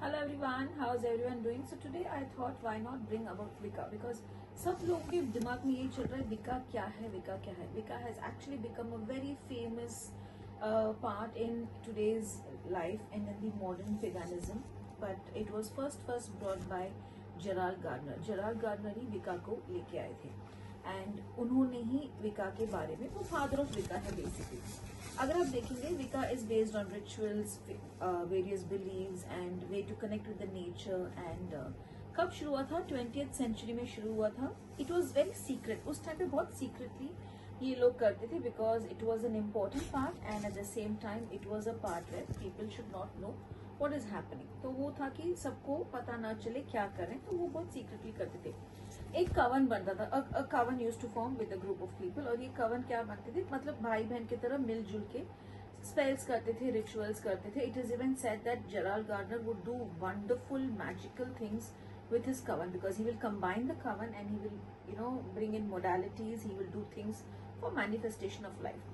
Hello everyone, how's everyone doing? So today I thought why not bring about Vika because सब लोगों के दिमाग में यही चल रहा है विका क्या है विका क्या है. Vika has actually become a very famous part in today's life and in the modern paganism, but it was first brought by Gerald Gardner. Gerald Gardner ही विका को लेके आए थे एंड उन्होंने ही विका के बारे में, वो फादर ऑफ विका है बेसिकली. अगर आप देखेंगे Wicca is based on rituals, various beliefs and way to connect with the nature. And कब शुरू हुआ था? 20th सेंचुरी में शुरू हुआ था. It was very secret. उस टाइम पे बहुत सीक्रेटली ये लोग करते थे because it was an important part and at the same time it was a part where people should not know what is happening. तो वो था कि सबको पता ना चले क्या करें, तो वो बहुत सीक्रेटली करते थे. एक कवन बनता था, a coven used to form with a group of people. और ये कवन क्या बनते थे? मतलब भाई बहन की तरह मिलजुल के स्पेल्स करते थे, रिचुअल्स करते थे. It is even said that Gerald Gardner would do wonderful magical things with his coven because he will combine the coven and he will bring in modalities. He will do things for manifestation of life.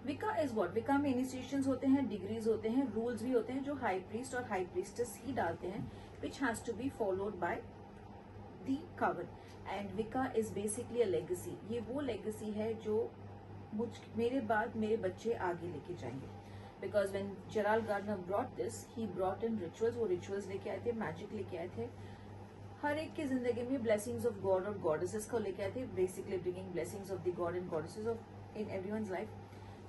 विका is what? विका में इनिशिएशंस होते हैं, degrees होते हैं, rules भी होते हैं जो हाई प्रीस्ट और हाई प्रीस्टेस ही डालते हैं, which has to be followed by the coven. And wicca is basically a legacy. ये वो लेगेसी है जो मेरे बाद मेरे बच्चे आगे लेके जाएंगे. Because when Gerald Gardner brought this, he brought in rituals. वो रिचुअल्स लेके आए थे, मैजिक लेके आए थे. हर एक की जिंदगी में ब्लेसिंग्स ऑफ गॉड और गॉडेसेस को लेके आए थे, basically bringing blessings of the God and goddesses of in everyone's life.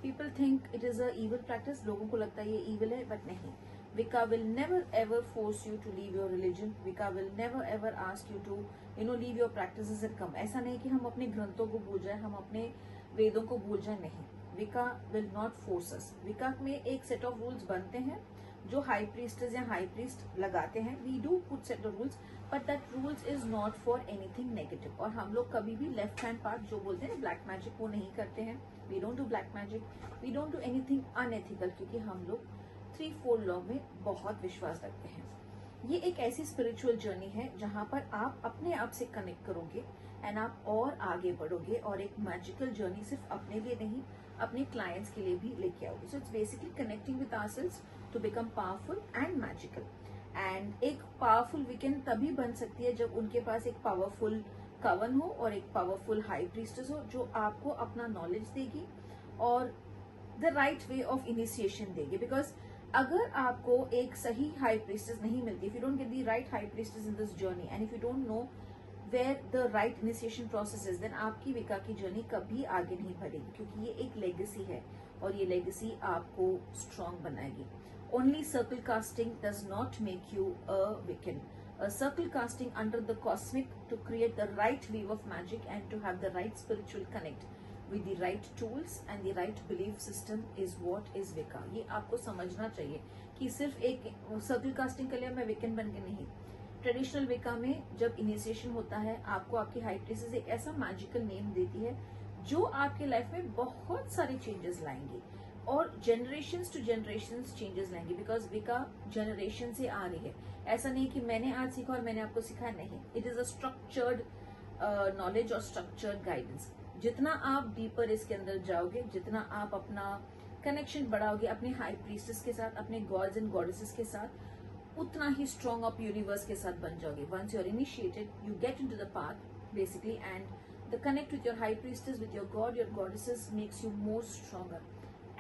People think it is a evil practice. लोगों को लगता है ये इविल है, बट नहीं. Wicca will never ever force you to leave your religion. Wicca will never ever ask you to leave your practices and come. ऐसा नहीं कि हम अपने ग्रंथों को भूल जाए, हम अपने वेदों को भूल जाए, नहीं. विका विल नॉट फोर्स अस. विका में एक सेट ऑफ रूल्स बनते हैं जो हाई प्रीस्टेस या हाई प्रीस्ट लगाते हैं. We do put set of rules, but that rules is not for anything negative. और हम लोग कभी भी लेफ्ट हैंड पार्ट जो बोलते हैं ब्लैक मैजिक, वो नहीं करते हैं. We don't do black magic, we don't do anything unethical, क्योंकि हम लोग 3-4 लॉ में बहुत विश्वास रखते हैं. ये एक ऐसी स्पिरिचुअल जर्नी है जहां पर आप अपने आप से कनेक्ट करोगे एंड आप और आगे बढ़ोगे और एक मैजिकल जर्नी सिर्फ अपने लिए नहीं, अपने क्लाइंट्स के लिए भी लेके आओगे. So it's basically connecting with ourselves to become powerful and magical. And एक पावरफुल वीकेंड तभी बन सकती है जब उनके पास एक पावरफुल कवन हो और एक पावरफुल हाई प्रीस्टेस हो जो आपको अपना नॉलेज देगी और the right way of initiation देगी. बिकॉज अगर आपको एक सही हाई प्रीस्टेस नहीं मिलती, if you don't get the right high priestess in this journey and if you don't know where the right initiation process is, then आपकी wicca की journey कभी आगे नहीं बढ़ेगी, क्योंकि ये एक लेगेसी है और ये लेगेसी आपको स्ट्रांग बनाएगी. Only circle casting does not make you a Wiccan. A circle casting under the cosmic to create the right wave of magic and to have the right spiritual connect with the right tools and the right belief system is what is Wicca. ये आपको समझना चाहिए कि सिर्फ एक circle casting के लिए मैं विकन बन के नहीं. ट्रेडिशनल विका में जब इनिशिएशन होता है, आपको आपकी हाई प्रीस्टेस एक ऐसा मैजिकल नेम देती है जो आपके लाइफ में बहुत सारे चेंजेस लाएंगे और जनरेशंस टू जनरेशंस चेंजेस लाएंगे. बिकॉज विका जनरेशन से आ रही है. ऐसा नहीं कि मैंने आज सीखा और मैंने आपको सिखाया, नहीं. It is a structured knowledge और स्ट्रक्चर्ड गाइडेंस. जितना आप डीपर इसके अंदर जाओगे, जितना आप अपना कनेक्शन बढ़ाओगे अपने हाई प्रीस्टेस के साथ, अपने गॉड्स एंड गॉडेसेस के साथ, उतना ही स्ट्रॉन्ग आप यूनिवर्स के साथ बन जाओगे. Once you are initiated, you get into the path basically, and the connect with your high priestess, with your god, your goddesses makes you more stronger.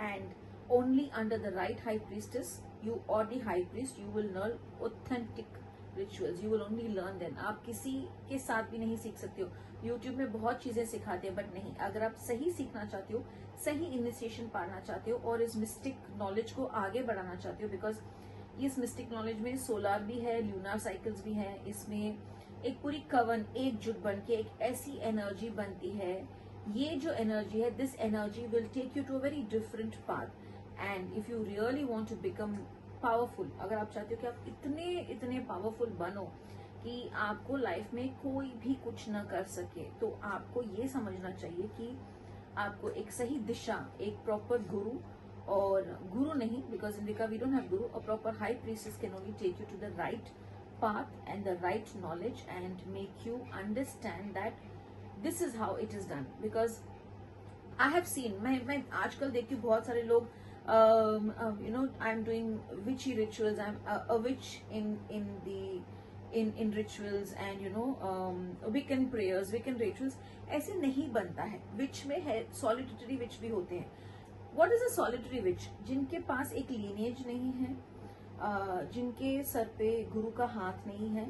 And only under the right high priestess, you or the high priest, you will learn authentic rituals. You will only learn them. आप किसी के साथ भी नहीं सीख सकते हो. YouTube में बहुत चीजें सिखाते हैं, बट नहीं. अगर आप सही सीखना चाहते हो, सही इनिशिएशन पाना चाहते हो और इस मिस्टिक नॉलेज को आगे बढ़ाना चाहते हो, बिकॉज इस मिस्टिक नॉलेज में सोलार भी है, ल्यूनार साइकिल्स भी है. इसमें एक पूरी कवन एकजुट बन के एक ऐसी एनर्जी बनती है. ये जो एनर्जी है, this energy will take you to a very different path. And if you really want to become powerful, अगर आप चाहते हो कि आप इतने पावरफुल बनो कि आपको लाइफ में कोई भी कुछ न कर सके, तो आपको ये समझना चाहिए कि आपको एक सही दिशा, एक प्रॉपर गुरु, और गुरु नहीं, बिकॉज इन विका we don't have guru, a proper high priestess can only take you to the right path and the right knowledge and make you understand that this is how it is done. Because I have seen, मैं आजकल देखती हूँ बहुत सारे लोग I'm doing witchy rituals. I'm a witch in rituals and Wiccan prayers, Wiccan rituals. ऐसे नहीं बनता है. विच में है सॉलिटरी विच भी होते हैं. व्हाट इज अ सॉलिटरी विच? जिनके पास एक लीनेज नहीं है, जिनके सर पे गुरु का हाथ नहीं है.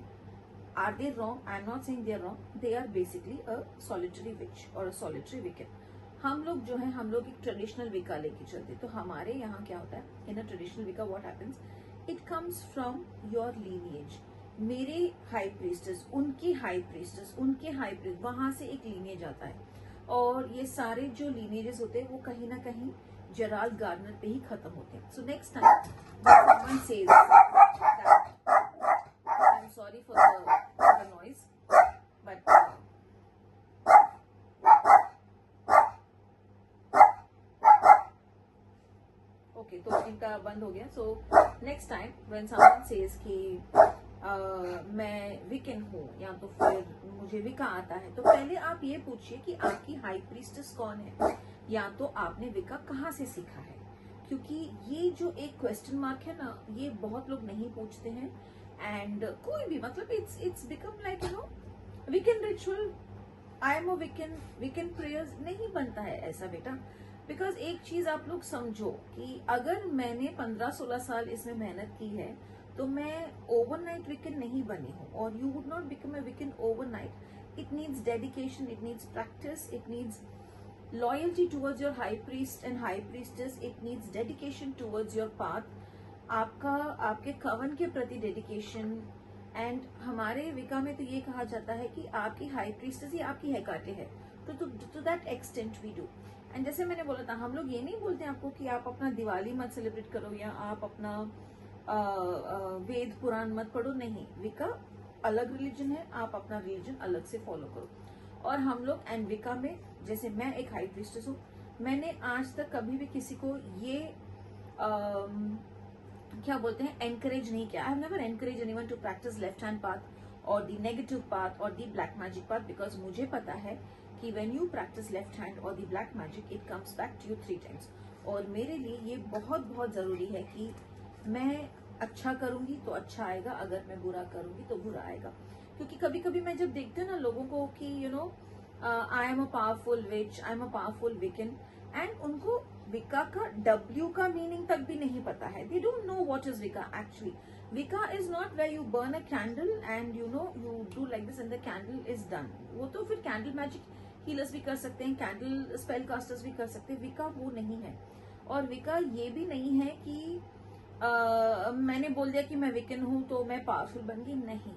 Are they wrong? I am not saying they are wrong. They are basically a solitary witch और अ सॉलिटरी विकेन. हम लोग जो है, हम लोग एक ट्रेडिशनल विका लेके चलते. तो हमारे यहाँ क्या होता है इन अ ट्रेडिशनल विका, what happens, it comes from your lineage. मेरे हाई प्रीस्टेस, उनकी हाई प्रीस्टेस, उनके हाई प्रीस्ट, वहां से एक लीनिएज आता है. और ये सारे जो लीनिएजेस होते हैं वो कहीं ना कहीं जेराल्ड गार्डनर पे ही खत्म होते हैं. So next time someone says that, I'm sorry for the noise, but okay, तो इनका बंद हो गया. So next time when someone says कि मैं विकन हूँ या तो फिर मुझे विका आता है, तो पहले आप ये पूछिए कि आपकी हाई प्रीस्टेस कौन है, या तो आपने विका कहाँ से सीखा है. क्योंकि ये जो एक क्वेश्चन मार्क है ना, ये बहुत लोग नहीं पूछते हैं. एंड कोई भी मतलब it's become like Wiccan ritual, I am a Wiccan prayers नहीं बनता है ऐसा बेटा. बिकॉज एक चीज आप लोग समझो कि अगर मैंने 15-16 साल इसमें मेहनत की है तो मैं ओवरनाइट विकन नहीं बनी हूँ. और you would not become a Wiccan overnight. It needs dedication, it needs practice, it needs loyalty towards your high priest and high priestess. It needs dedication towards your path. आपके कवन के प्रति डेडिकेशन. एंड हमारे विका में तो ये कहा जाता है कि आपकी हाई प्रीस्टेस ही आपकी हेकाटे है. तो to that extent we do. And जैसे मैंने बोला था, हम लोग ये नहीं बोलते आपको कि आप अपना दिवाली मत सेलिब्रेट करो या आप अपना वेद पुराण मत पढ़ो. नहीं, विका अलग रिलीजन है, आप अपना रिलीजन अलग से फॉलो करो. और हम लोग एंड विका में, जैसे मैं एक हाई प्रीस्टेस हूँ, मैंने आज तक कभी भी किसी को ये क्या बोलते हैं एनकरेज नहीं किया. I have never encourage anyone to practice left hand path और द नेगेटिव पाथ और the black magic path. Because मुझे पता है कि when you practice left hand और the black magic, it comes back to you 3 times. और मेरे लिए ये बहुत बहुत जरूरी है कि मैं अच्छा करूंगी तो अच्छा आएगा, अगर मैं बुरा करूंगी तो बुरा आएगा. क्योंकि कभी कभी मैं जब देखती हूँ ना लोगों को कि I am a powerful witch, I am a powerful Wiccan, and उनको विका का W का मीनिंग तक भी नहीं पता है. They don't know what is wicca actually. Wicca is not where you burn a candle and you do like this and the candle is done. वो तो फिर कैंडल मैजिक हीलर्स भी कर सकते हैं, कैंडल स्पेल कास्टर्स भी कर सकते हैं. विका वो नहीं है. और विका ये भी नहीं है कि मैंने बोल दिया कि मैं विकन हूं तो मैं पावरफुल बन गई. नहीं,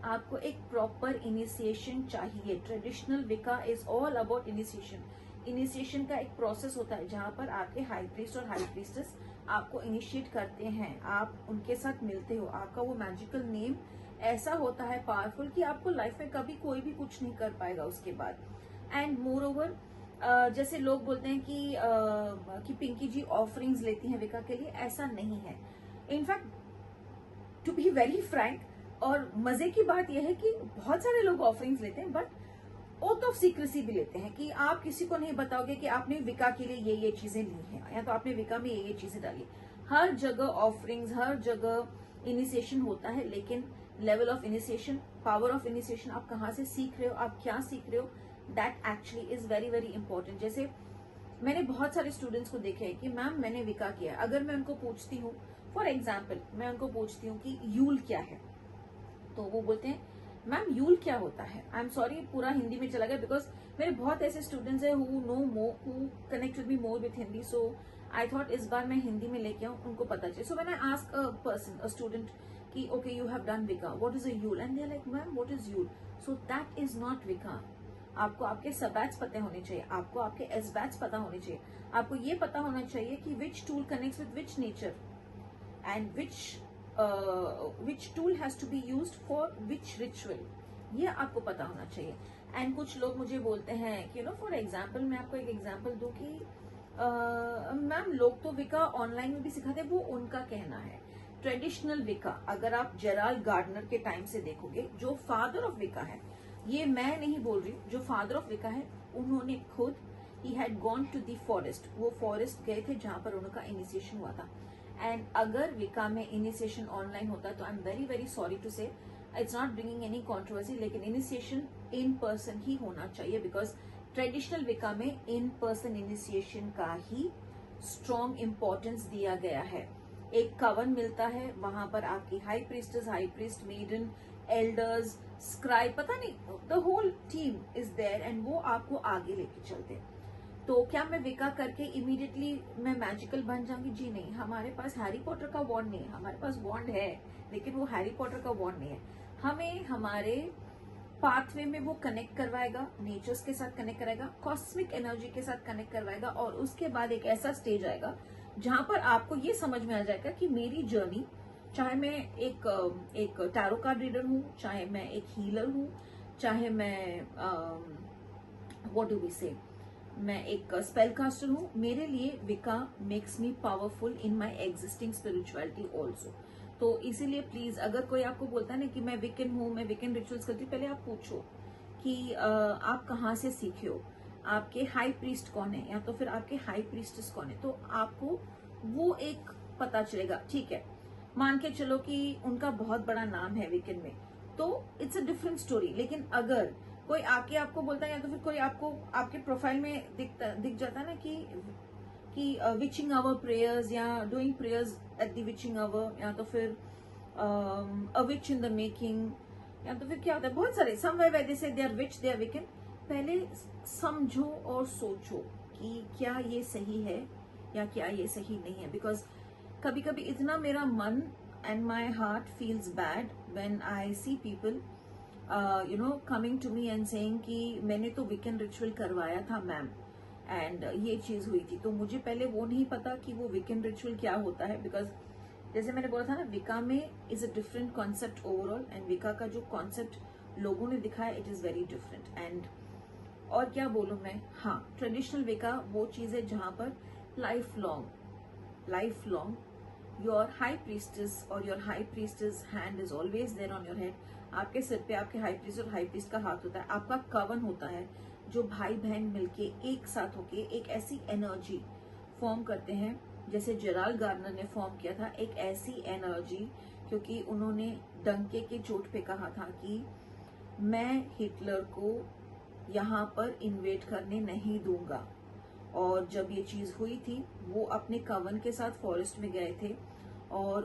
आपको एक प्रॉपर इनिशिएशन चाहिए. ट्रेडिशनल विका is all about initiation. Initiation का एक प्रोसेस होता है जहां पर आपके हाई प्रीस्ट और हाई प्रीस्टेस आपको इनिशिएट करते हैं, आप उनके साथ मिलते हो. आपका वो मैजिकल नेम ऐसा होता है पावरफुल कि आपको लाइफ में कभी कोई भी कुछ नहीं कर पाएगा उसके बाद. एंड मोर ओवर, जैसे लोग बोलते हैं कि पिंकी जी ऑफरिंग्स लेती हैं विका के लिए, ऐसा नहीं है. In fact to be very frank, और मजे की बात यह है कि बहुत सारे लोग ऑफरिंग्स लेते हैं बट ओथ ऑफ सीक्रेसी भी लेते हैं कि आप किसी को नहीं बताओगे कि आपने विका के लिए ये चीजें ली हैं या तो आपने विका में ये चीजें डाली. हर जगह ऑफरिंग्स, हर जगह इनिशिएशन होता है, लेकिन level of initiation, power of initiation, आप कहाँ से सीख रहे हो, आप क्या सीख रहे हो, that actually is very very important. जैसे मैंने बहुत सारे स्टूडेंट्स को देखा है कि मैम मैंने विका किया. अगर मैं उनको पूछती हूँ, फॉर एग्जाम्पल मैं उनको पूछती हूँ कि यूल क्या है, तो वो बोलते हैं मैम यूल क्या होता है. आई एम सॉरी, पूरा हिंदी में चला गया बिकॉज मेरे बहुत ऐसे स्टूडेंट्स हैं who know more, who connect with me more with Hindi. So I thought इस बार मैं हिंदी में लेके आऊँ, उनको पता चले. So when I ask a person, a student कि okay you have done wicca, what is a yule, and they are like ma'am what is yule. So that is not wicca. आपको आपके सब बैच पता होने चाहिए, आपको आपके S batch पता होने चाहिए, आपको ये पता होना चाहिए कि which tool connects with which nature and which tool has to be used for which ritual, ये आपको पता होना चाहिए. एंड कुछ लोग मुझे बोलते हैं कि फॉर एग्जाम्पल, मैं आपको एक एग्जाम्पल दूं कि मैम लोग तो विका ऑनलाइन में भी सिखाते हैं. वो उनका कहना है. ट्रेडिशनल विका अगर आप जेराल्ड गार्डनर के टाइम से देखोगे, जो फादर ऑफ विका है, ये मैं नहीं बोल रही हूँ, जो फादर ऑफ विका है उन्होंने खुद ही had gone to the forest, वो फॉरेस्ट गए थे जहां पर उनका इनिशिएशन हुआ था। एंड अगर विका में इनिशिएशन ऑनलाइन होता है तो I am very very sorry to say, it's not bringing any controversy, लेकिन इनिशिएशन इन पर्सन ही होना चाहिए, बिकॉज ट्रेडिशनल विका में इन पर्सन इनिशिएशन का ही स्ट्रॉन्ग इंपॉर्टेंस दिया गया है। एक कवन मिलता है, वहां पर आपकी high priestess, high priest, maiden, elders, scribe, पता नहीं the whole team is there, and वो आपको आगे लेके चलते हैं। तो क्या मैं विका करके इमीडिएटली मैं मैजिकल बन जाऊंगी? जी नहीं, हमारे पास हैरी पॉटर का वॉन्ड नहीं है, हमारे पास वॉन्ड है लेकिन वो हैरी पॉटर का वॉन्ड नहीं है। हमें हमारे पाथवे में वो कनेक्ट करवाएगा, नेचर्स के साथ कनेक्ट कराएगा, कॉस्मिक एनर्जी के साथ कनेक्ट करवाएगा, और उसके बाद एक ऐसा स्टेज आएगा जहां पर आपको ये समझ में आ जाएगा कि मेरी जर्नी, चाहे मैं एक टैरो कार्ड रीडर हूँ, चाहे मैं एक हीलर हूँ, चाहे मैं व्हाट डू वी से, मैं एक स्पेल कास्टर हूँ, मेरे लिए विका makes me powerful in my existing spirituality also. तो इसीलिए प्लीज, अगर कोई आपको बोलता है ना कि मैं विकन हूँ, मैं विकन रिचुअल्स करती हूँ, पहले आप पूछो कि आप कहाँ से सीखे हो, आपके हाई प्रीस्ट कौन है, या तो फिर आपके हाई प्रीस्टेस कौन है, तो आपको वो एक पता चलेगा। ठीक है, मान के चलो कि उनका बहुत बड़ा नाम है विकन में, तो इट्स अ डिफरेंट स्टोरी। लेकिन अगर कोई आके आपको बोलता है, या तो फिर कोई आपको आपके प्रोफाइल में दिख जाता है ना कि विचिंग आवर प्रेयर्स, या doing prayers at the witching hour, या तो फिर अ विच इन द मेकिंग, या तो फिर क्या होता है, बहुत सारे समवेयर वेयर दे से they are which, they are विकन। पहले समझो और सोचो कि क्या ये सही है या क्या ये सही नहीं है, बिकॉज कभी कभी इतना मेरा मन and my heart feels bad when I see people coming to me and saying कि मैंने तो वीकेंड रिचुअल करवाया था मैम, एंड ये चीज हुई थी। तो मुझे पहले वो नहीं पता कि वो वीकेंड रिचुअल क्या होता है, बिकॉज जैसे मैंने बोला था ना, विका में is a different concept overall, and विका का जो कॉन्सेप्ट लोगों ने दिखाया it is very different. And और क्या बोलूं मैं, हाँ, ट्रेडिशनल विका वो चीज है जहां पर life long your high priestess और your high priestess hand is always there on your head. आपके सिर पे आपके हाई प्रीस्ट और हाई प्रीस्ट का हाथ होता है, आपका कवन होता है, जो भाई बहन मिलके एक साथ होके एक ऐसी एनर्जी फॉर्म करते हैं, जैसे जेराल्ड गार्नर ने फॉर्म किया था एक ऐसी एनर्जी, क्योंकि उन्होंने डंके के चोट पे कहा था कि मैं हिटलर को यहाँ पर इन्वेट करने नहीं दूंगा। और जब ये चीज हुई थी, वो अपने कवन के साथ फॉरेस्ट में गए थे, और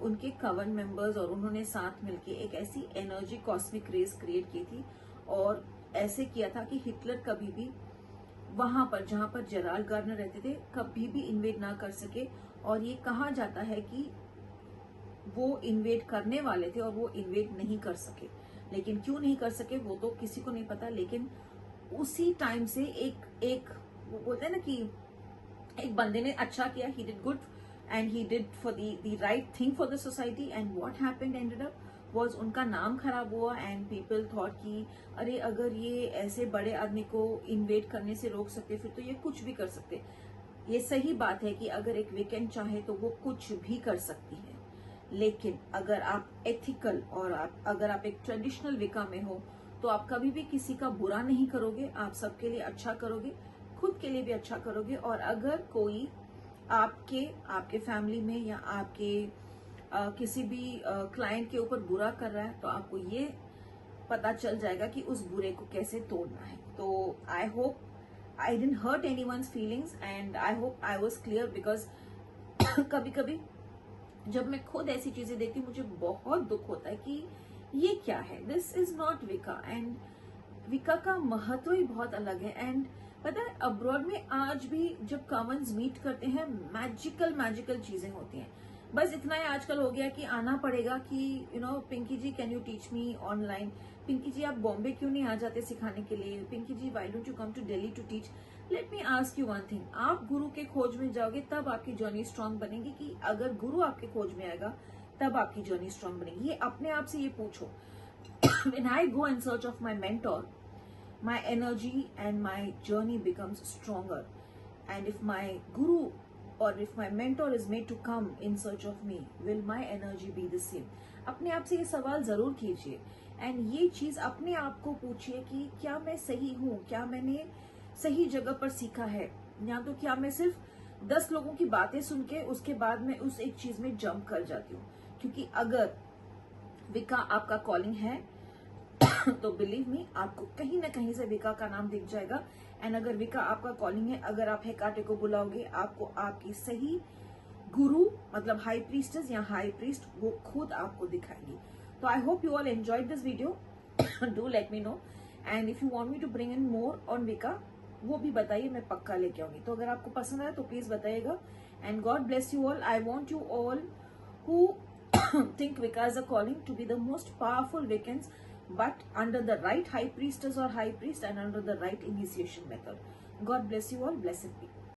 उनके कवन मेंबर्स और उन्होंने साथ मिलके एक ऐसी एनर्जी कॉस्मिक रेस क्रिएट की थी, और ऐसे किया था कि हिटलर कभी भी वहां पर जहां पर जेराल्ड गार्नर रहते थे कभी भी इन्वेट ना कर सके। और ये कहा जाता है कि वो इन्वेट करने वाले थे और वो इन्वेट नहीं कर सके, लेकिन क्यों नहीं कर सके वो तो किसी को नहीं पता। लेकिन उसी टाइम से एक वो बोलते हैं ना कि एक बंदे ने अच्छा किया, he did good and he did for the right thing for the society, and what happened ended up was उनका नाम खराब हुआ, एंड पीपल थॉट कि अरे अगर ये ऐसे बड़े आदमी को इन्वेट करने से रोक सकते फिर तो ये कुछ भी कर सकते। ये सही बात है कि अगर एक वीकेंड चाहे तो वो कुछ भी कर सकती है, लेकिन अगर आप एथिकल और अगर आप एक ट्रेडिशनल विका में हो तो आप कभी भी किसी का बुरा नहीं करोगे, आप सबके लिए अच्छा करोगे, खुद के लिए भी अच्छा करोगे। और अगर कोई आपके फैमिली में या आपके किसी भी क्लाइंट के ऊपर बुरा कर रहा है, तो आपको ये पता चल जाएगा कि उस बुरे को कैसे तोड़ना है। तो I hope I didn't hurt anyone's feelings, and I hope I was clear, because कभी कभी जब मैं खुद ऐसी चीजें देखती हूँ मुझे बहुत दुख होता है कि ये क्या है, दिस इज नॉट विका। एंड विका का महत्व ही बहुत अलग है। एंड पता है, अब्रॉड में आज भी जब कॉमन्स मीट करते हैं मैजिकल चीजें होती हैं। बस इतना ही आजकल हो गया कि आना पड़ेगा कि Pinki ji can you teach me online, Pinki ji आप बॉम्बे क्यों नहीं आ जाते सिखाने के लिए, Pinki ji why don't you come to Delhi to teach. Let me ask you one thing, आप गुरु के खोज में जाओगे तब आपकी जर्नी स्ट्रांग बनेगी, कि अगर गुरु आपके खोज में आएगा तब आपकी जर्नी स्ट्रांग बनेगी? ये अपने आप से ये पूछो। When I go in search of my mentor, my energy and my journey becomes stronger. And if my guru or if my mentor is made to come in search of me, will my energy be the same? अपने आप से ये सवाल जरूर कीजिए, and ये चीज अपने आप को पूछिए कि क्या मैं सही हूँ, क्या मैंने सही जगह पर सीखा है, या तो क्या मैं सिर्फ 10 लोगों की बातें सुन के उसके बाद में उस एक चीज में जंप कर जाती हूँ। क्योंकि अगर विका आपका कॉलिंग है तो बिलीव मी, आपको कहीं ना कहीं से विका का नाम दिख जाएगा। एंड अगर विका आपका कॉलिंग है, अगर आप हेकाटे को बुलाओगे, आपको आपकी सही गुरु मतलब हाई प्रीस्टेस या हाई प्रीस्ट वो खुद आपको दिखाएंगी। तो I hope you all enjoyed this video. Do let me know, and if you want me to bring in more on wicca, वो भी बताइए, मैं पक्का लेके आऊंगी। तो अगर आपको पसंद आए तो प्लीज बताइएगा। And God bless you all. I want you all who think Wicca is a calling to be the most powerful Wiccans, but under the right high priestess or high priest and under the right initiation method. God bless you all. Blessed be.